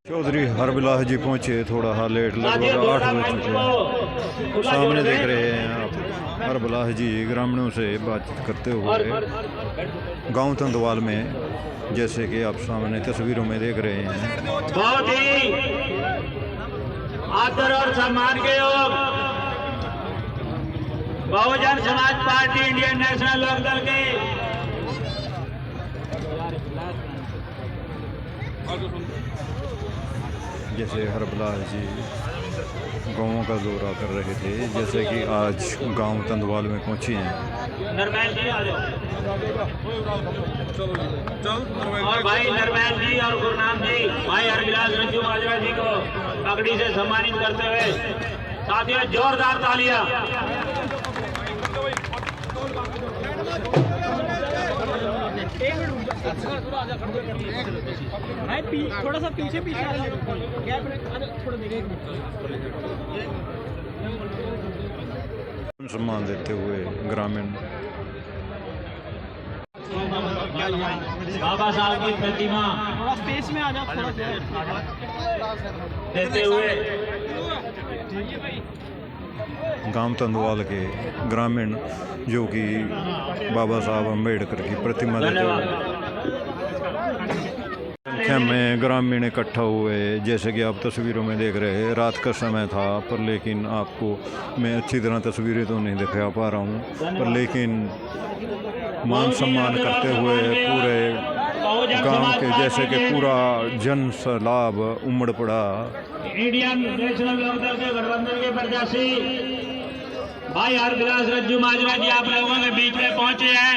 चौधरी हरबिलास जी पहुंचे थोड़ा हाँ लेट, लगभग 8 बज चुके। सामने देख रहे हैं आप हरबिलास जी ग्रामीणों से बातचीत करते हुए गांव तंदवाल में, जैसे कि आप सामने तस्वीरों में देख रहे हैं। बहुत ही आदर और सम्मान के योग Bahujan Samaj party Indian national Lokdal के जैसे हरबिलास जी गाँवों का दौरा कर रहे थे, जैसे कि आज गांव तंदवाल में पहुंचे हैं। नरमैल जी आ जाओ, और भाई नरमैल जी और गुरनाम जी, भाई हरबिलास रज्जू माजरा जी को पगड़ी से सम्मानित करते हुए साथियों जोरदार तालियां। थोड़ा सा पीछे सम्मान देते हुए ग्रामीण बाबा साहब की प्रतिमा थोड़ा स्पेस में आ जाओ, थोड़ा देते हुए गांव तंदवाल के ग्रामीण जो कि बाबा साहब अम्बेडकर की प्रतिमा देते हुए संख्या में ग्रामीण इकट्ठा हुए, जैसे कि आप तस्वीरों में देख रहे हैं। रात का समय था, पर लेकिन आपको मैं अच्छी तरह तस्वीरें तो नहीं दिखा पा रहा हूँ, पर लेकिन मान सम्मान करते हुए पूरे गांव के जैसे कि पूरा जन सैलाब उमड़ पड़ा। इंडियन नेशनल लोकदल के गठबंधन के प्रत्याशी भाई हरबिलास रज्जू माजरा जी आप लोगों के बीच में पहुंचे हैं।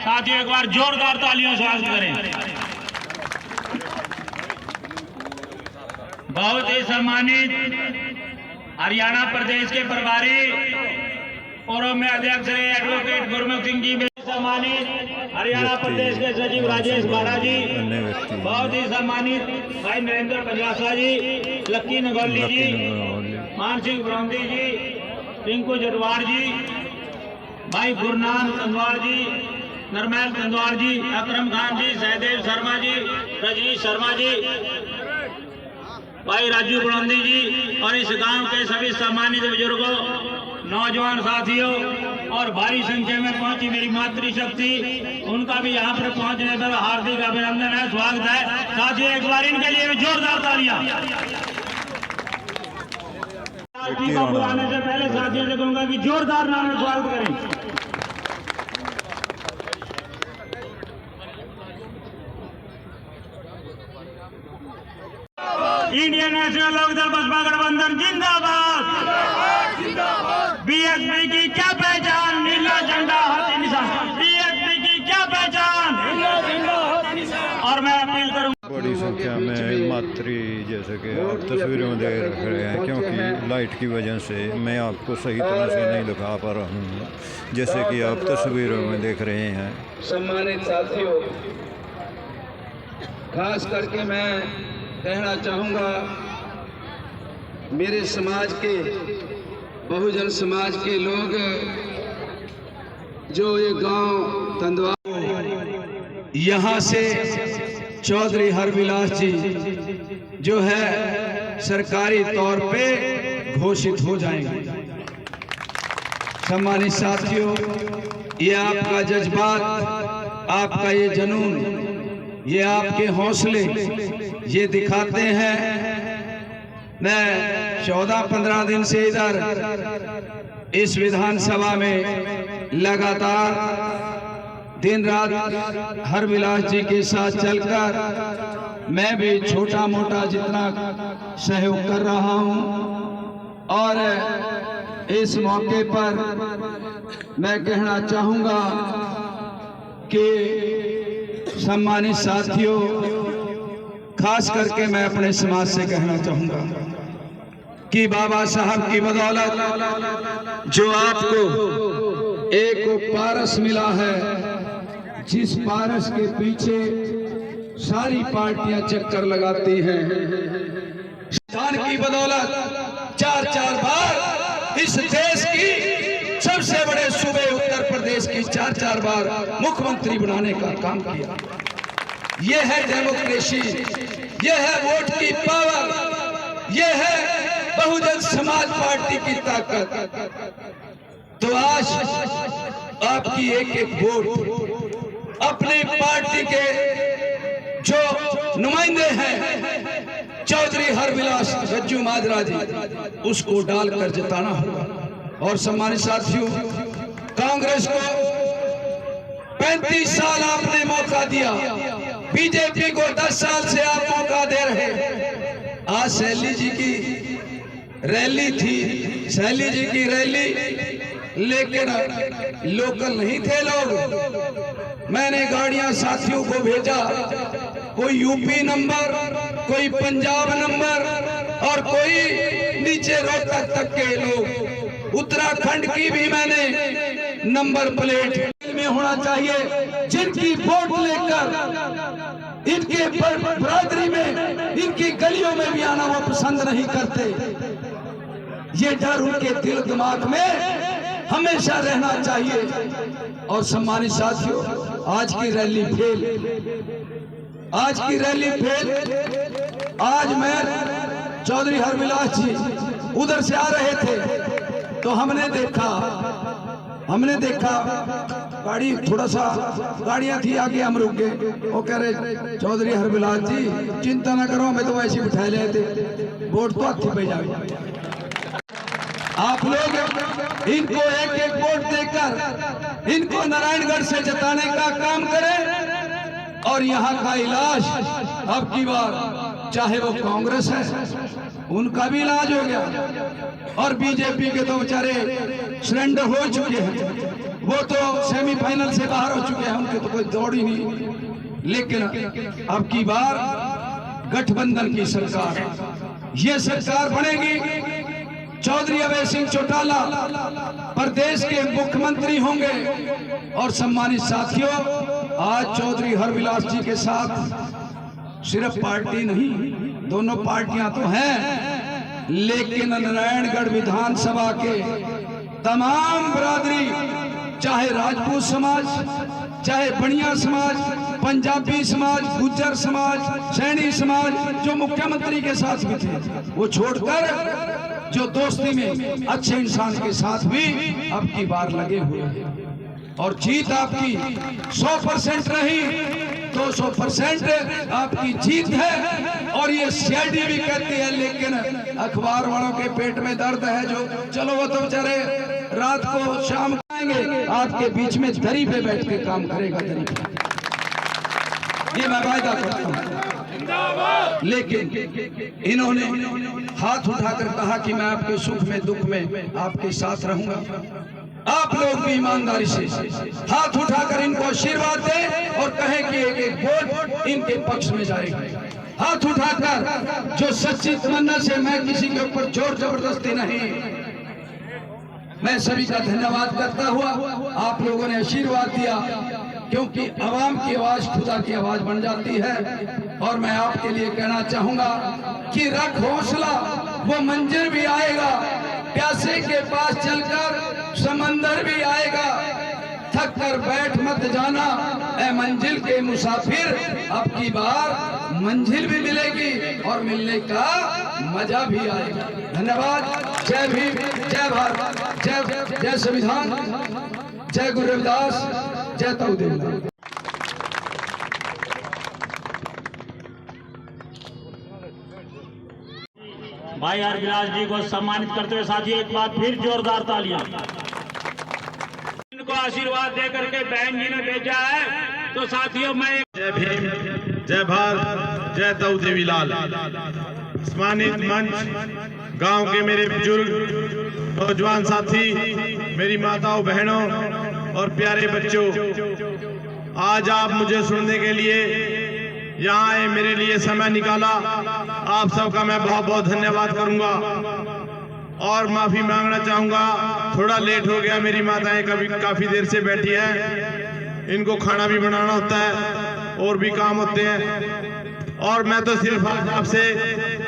साथियों एक बार जोरदार तालियों से स्वागत करें। बहुत ही सम्मानित हरियाणा प्रदेश के प्रभारी पूर्व में अध्यक्ष रहे एडवोकेट गुरमुख सिंह जी, सम्मानित हरियाणा प्रदेश के सचिव राजेश बाड़ा जी, बहुत ही सम्मानित भाई नरेंद्र पंजासा जी, लक्की नगौली जी, मान सिंह ब्रौंदी जी, रिंकू जटवाड़ जी, भाई गुरनाम तंदवाल जी, नरमैल तंदवाल जी, अकरम खान जी, सहदेव शर्मा जी, रजनीश शर्मा जी, भाई राजू ब्रौंदी जी और इस गांव के सभी सम्मानित बुजुर्गों, नौजवान साथियों और भारी संख्या में पहुंची मेरी मातृशक्ति, उनका भी यहाँ पर पहुंचने पर हार्दिक अभिनंदन है, स्वागत है। साथियों एक बार इनके लिए भी जोरदार तालियां। टीका बुलाने से पहले साथियों से कहूंगा कि जोरदार नाम में स्वागत करें। इंडियन नेशनल लोकदल बसपा गठबंधन जिंदाबाद। बीएसपी की क्या पहचान, नीला झंडा हाथी निशान। बीएसपी की क्या पहचान, नीला झंडा हाथी निशान। और मैं अपील करूंगा बड़ी संख्या में मातृ, जैसे कि आप तस्वीरों में देख रहे हैं, क्योंकि लाइट की वजह से मैं आपको सही तरह से नहीं दिखा पा रहा हूँ, जैसे कि आप तस्वीरों में देख रहे हैं। सम्मानित साथियों, खास करके मैं कहना चाहूँगा, मेरे समाज के बहुजन समाज के लोग जो ये गांव तंदवाल, यहाँ से चौधरी हरबिलास जी जो है सरकारी तौर पे घोषित हो जाएंगे। सम्मानित साथियों, ये आपका जज्बात, आपका ये जुनून, ये आपके हौसले ये दिखाते हैं। मैं 14-15 दिन से इधर इस विधानसभा में लगातार दिन रात हरबिलास जी के साथ चलकर मैं भी छोटा मोटा जितना सहयोग कर रहा हूं, और इस मौके पर मैं कहना चाहूंगा कि सम्मानित साथियों, खास करके मैं अपने समाज से कहना चाहूंगा कि बाबा साहब की बदौलत जो आपको एक पारस मिला है, जिस पारस के पीछे सारी पार्टियां चक्कर लगाती हैं, स्थान की बदौलत 4-4 बार इस देश की सबसे बड़े सूबे उत्तर प्रदेश की 4-4 बार मुख्यमंत्री बनाने का काम किया। ये है डेमोक्रेसी, ये है वोट की पावर, ये है बहुजन समाज पार्टी की ताकत। तो आज आपकी एक एक वोट अपनी पार्टी के जो नुमाइंदे हैं चौधरी हरविलास रज्जू माजरा जी, उसको डालकर जिताना होगा। और सम्मानित साथियों, कांग्रेस को 35 साल आपने मौका दिया, बीजेपी को 10 साल से आप मौका दे रहे। आज शैली जी की रैली थी, शैली जी की रैली, लेकिन लोकल नहीं थे लोग। मैंने गाड़ियां साथियों को भेजा, कोई यूपी नंबर, कोई पंजाब नंबर और कोई नीचे रोहतक तक के लोग। उत्तराखंड की भी मैंने नंबर प्लेट में होना चाहिए, जिनकी वोट लेकर इनके बरादरी में, इनकी गलियों में भी आना वो पसंद नहीं करते। ये डर उनके दिल दिमाग में हमेशा रहना चाहिए। और सम्मानित साथियों, आज की रैली फेल, आज की रैली फेल। आज मैं चौधरी हरविलास जी उधर से आ रहे थे तो हमने देखा गाड़ी, थोड़ा सा गाड़ियां थी आगे, हम रुक गए। वो कह रहे चौधरी हरविलास जी चिंता ना करो, हमें तो ऐसे बिठा ले थे, वोट तो हाथी पे जाए। आप लोग इनको एक एक वोट देकर इनको नारायणगढ़ से जिताने का काम करें। और यहाँ का इलाज अब की बार, चाहे वो कांग्रेस है, उनका भी इलाज हो गया। और बीजेपी के तो बेचारे सरेंडर हो चुके हैं, वो तो सेमीफाइनल से बाहर हो चुके हैं, उनके तो कोई दौड़ ही नहीं। लेकिन अब की बार गठबंधन की सरकार, ये सरकार बनेगी। चौधरी अभय सिंह चौटाला प्रदेश के मुख्यमंत्री होंगे। और सम्मानित साथियों, आज चौधरी हरविलास जी के साथ सिर्फ पार्टी नहीं, दोनों पार्टियां तो हैं, लेकिन नारायणगढ़ विधानसभा के तमाम बरादरी, चाहे राजपूत समाज, चाहे बनिया समाज, पंजाबी समाज, गुज्जर समाज, सैनी समाज, जो मुख्यमंत्री के साथ भी थे, वो छोड़कर जो दोस्ती में अच्छे इंसान के साथ भी अब की बार लगे हुए हैं। और जीत आपकी 100% नहीं, 200% आपकी जीत है। और ये सीआईडी भी कहती है, लेकिन अखबार वालों के पेट में दर्द है। जो चलो वो तो बेचारे रात को शाम आएंगे, आपके बीच में दरी पे बैठ के काम करेगा, दरी पे। ये मैं वायदा करता हूँ। लेकिन इन्होंने हाथ उठाकर कहा कि मैं आपके सुख में दुख में आपके साथ रहूंगा। आप लोग भी ईमानदारी से हाथ उठाकर इनको आशीर्वाद दें और कहें कि एक एक वोट इनके पक्ष में जाएगा। हाथ उठाकर जो सच्ची तमन्ना से, मैं किसी के ऊपर जोर जबरदस्ती नहीं, मैं सभी का धन्यवाद करता हुआ, आप लोगों ने आशीर्वाद दिया, क्योंकि आवाम की आवाज खुदा की आवाज बन जाती है। और मैं आपके लिए कहना चाहूंगा कि रख हौसला, वो मंजिल भी आएगा, प्यासे के पास चलकर समंदर भी आएगा। थक कर बैठ मत जाना ए मंजिल के मुसाफिर, अब की बार मंजिल भी मिलेगी और मिलने का मजा भी आएगा। धन्यवाद। जय भीम, जय भारत, जय संविधान, जय गुरु रविदास, जय तौदेव। भाई हरविलास जी को सम्मानित करते हुए साथियों एक बार फिर जोरदार तालियां। इनको आशीर्वाद दे करके बहन जी ने भेजा है, तो साथियों मैं जय भीम, जय भारत, जय तऊ देवीलाल। सम्मानित मंच, गांव के मेरे बुजुर्ग, नौजवान साथी, मेरी माताओं बहनों और प्यारे बच्चों, आज आप मुझे सुनने के लिए यहाँ आए, मेरे लिए समय निकाला, आप सबका मैं बहुत बहुत धन्यवाद करूंगा। और माफी मांगना चाहूंगा, थोड़ा लेट हो गया, मेरी माताएं काफी देर से बैठी हैं, इनको खाना भी बनाना होता है और भी काम होते हैं। और मैं तो सिर्फ आज आपसे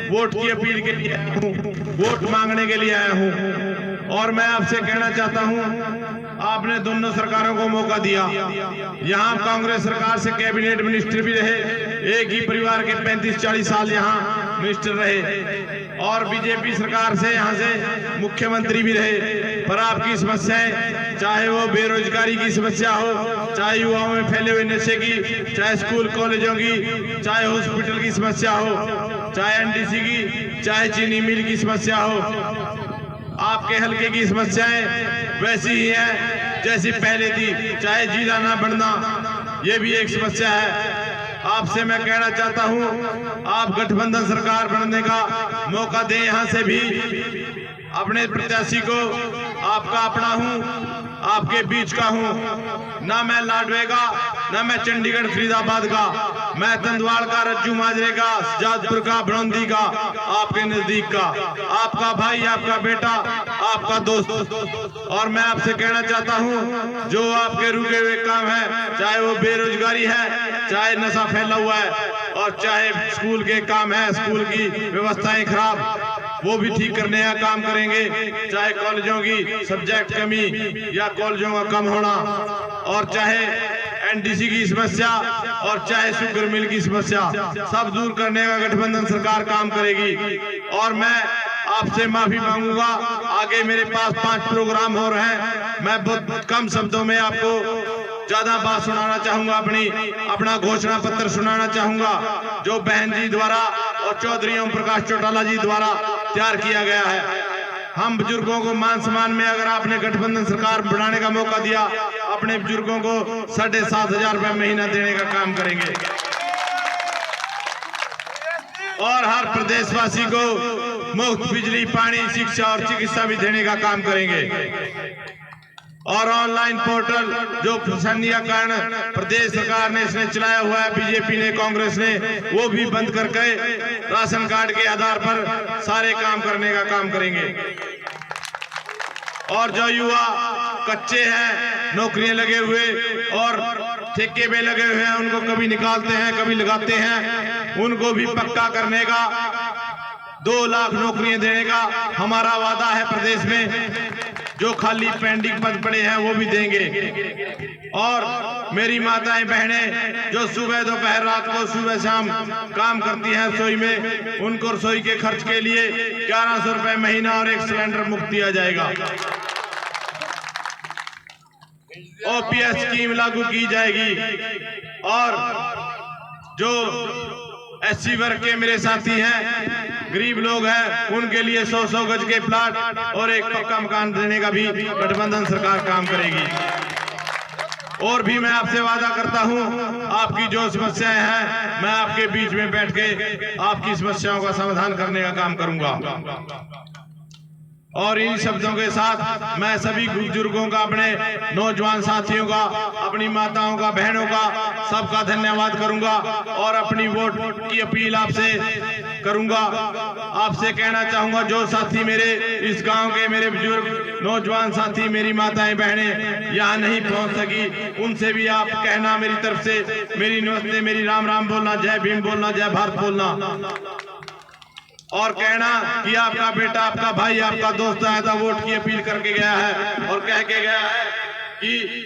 वोट की अपील के लिए आया हूँ, वोट मांगने के लिए आया हूँ। और मैं आपसे कहना चाहता हूँ, आपने दोनों सरकारों को मौका दिया। यहाँ कांग्रेस सरकार से कैबिनेट मिनिस्टर भी रहे, एक ही परिवार के 35-40 साल यहाँ मिनिस्टर रहे, और बीजेपी सरकार से यहाँ से मुख्यमंत्री भी रहे। पर आपकी समस्याएं, चाहे वो बेरोजगारी की समस्या हो, चाहे युवाओं में फैले हुए नशे की, चाहे स्कूल कॉलेजों की, चाहे हॉस्पिटल की समस्या हो, चाहे एनडीसी की, चाहे चीनी मिल की समस्या हो, आपके हल्के की समस्याएं वैसी ही हैं जैसी पहले थी। चाहे जिला ना बनना, ये भी एक समस्या है। आपसे मैं कहना चाहता हूं, आप गठबंधन सरकार बनने का मौका दें। यहां से भी अपने प्रत्याशी को, आपका अपना हूं, आपके बीच का हूं। ना मैं लाडवे का, ना मैं चंडीगढ़ फरीदाबाद का, मैं तंदवाड़ का, रज्जू माजरे का, जाजपुर का, बरौंदी का, आपके नजदीक का, आपका भाई, आपका बेटा, आपका दोस्त। और मैं आपसे कहना चाहता हूं, जो आपके रुके हुए काम है, चाहे वो बेरोजगारी है, चाहे नशा फैला हुआ है, और चाहे स्कूल के काम है, स्कूल की व्यवस्थाएं खराब, वो भी ठीक करने का काम करेंगे। चाहे कॉलेजों की सब्जेक्ट कमी या कॉलेजों का कम होना, और चाहे एनडीसी की समस्या, और चाहे शुगर मिल की समस्या, सब दूर करने का गठबंधन सरकार काम करेगी। और मैं आपसे माफी मांगूंगा, आगे मेरे पास 5 प्रोग्राम हो रहे हैं, मैं बहुत कम शब्दों में आपको ज्यादा बात सुनाना चाहूंगा, अपना घोषणा पत्र सुनाना चाहूंगा, जो बहन जी द्वारा और चौधरी ओम प्रकाश चौटाला जी द्वारा तैयार किया गया है। हम बुजुर्गों को मान सम्मान में, अगर आपने गठबंधन सरकार बनाने का मौका दिया, अपने बुजुर्गों को 7,500 रुपए महीना देने का काम करेंगे, और हर प्रदेशवासी को मुफ्त बिजली, पानी, शिक्षा और चिकित्सा भी देने का काम करेंगे। और ऑनलाइन पोर्टल जो संज्ञा कारण प्रदेश सरकार ने इसने चलाया हुआ है, बीजेपी ने, कांग्रेस ने, वो भी बंद करके राशन कार्ड के आधार पर सारे काम करने का काम करेंगे। और जो युवा कच्चे हैं, नौकरियां लगे हुए और ठेके पे लगे हुए हैं, उनको कभी निकालते हैं, कभी लगाते हैं, उनको भी पक्का करने का, 2 लाख नौकरियां देने का हमारा वादा है प्रदेश में। जो खाली पेंडिंग पद पड़े हैं वो भी देंगे। और मेरी माताएं बहनें जो सुबह दोपहर रात को, सुबह शाम काम करती हैं रसोई में, उनको रसोई के खर्च के लिए 1100 रुपए महीना और 1 सिलेंडर मुफ्त दिया जाएगा। ओपीएस स्कीम लागू की जाएगी। और जो एससी वर्ग के मेरे साथी हैं, गरीब लोग हैं, उनके लिए 100-100 गज के प्लाट और एक पक्का मकान देने का भी गठबंधन सरकार काम करेगी। और भी मैं आपसे वादा करता हूं, आपकी जो समस्याएं हैं, मैं आपके बीच में बैठ के आपकी समस्याओं का समाधान करने का काम करूंगा। और इन शब्दों के साथ मैं सभी बुजुर्गों का, अपने नौजवान साथियों का, अपनी माताओं का, बहनों का, सबका धन्यवाद करूंगा और अपनी वोट की अपील आपसे करूंगा। आपसे कहना चाहूंगा, जो साथी मेरे इस गांव के, मेरे बुजुर्ग नौजवान साथी, मेरी माताएं बहनें यहाँ नहीं पहुंच सकी, उनसे भी आप कहना मेरी तरफ से, मेरी नमस्ते, मेरी राम राम बोलना, जय भीम बोलना, जय भारत बोलना, और कहना कि आपका बेटा, आपका भाई, आपका दोस्त आया था, वोट की अपील करके गया है और कह के गया है कि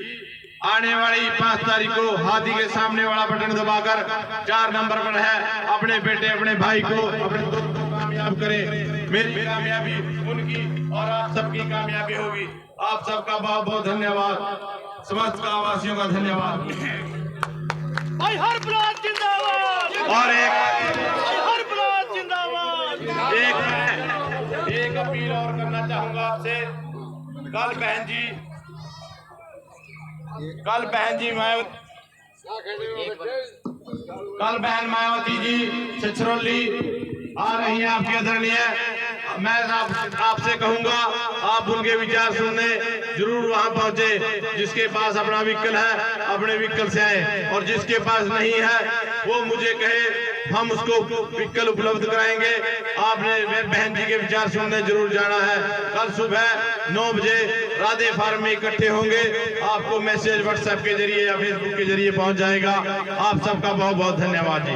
आने वाली 5 तारीख को हाथी के सामने वाला बटन दबाकर 4 नंबर पर है, अपने बेटे, अपने भाई को, अपने दोस्त को कामयाब करें। मेरी कामयाबी उनकी और आप सबकी कामयाबी होगी। आप सबका बहुत बहुत धन्यवाद। समस्त गांववासियों का धन्यवाद। हर ब्लॉक जिंदाबाद, और हर ब्लॉक जिंदाबाद। एक अपील और करना चाहूंगा आपसे। कल बहन मायावती जी छिछरौली आ रही हैं, आपकी आदरणीय। मैं आपसे कहूंगा, आप उनके विचार सुनने जरूर वहां पहुंचे। जिसके पास अपना व्हीकल है, अपने व्हीकल से आए, और जिसके पास नहीं है वो मुझे कहे, हम उसको व्हीकल उपलब्ध कराएंगे। आपने मेरे बहन जी के विचार सुनने जरूर जाना है। कल सुबह 9 बजे राधे फार्म में इकट्ठे होंगे। आपको मैसेज व्हाट्सएप के जरिए या फेसबुक के जरिए पहुंच जाएगा। आप सबका बहुत बहुत धन्यवाद जी।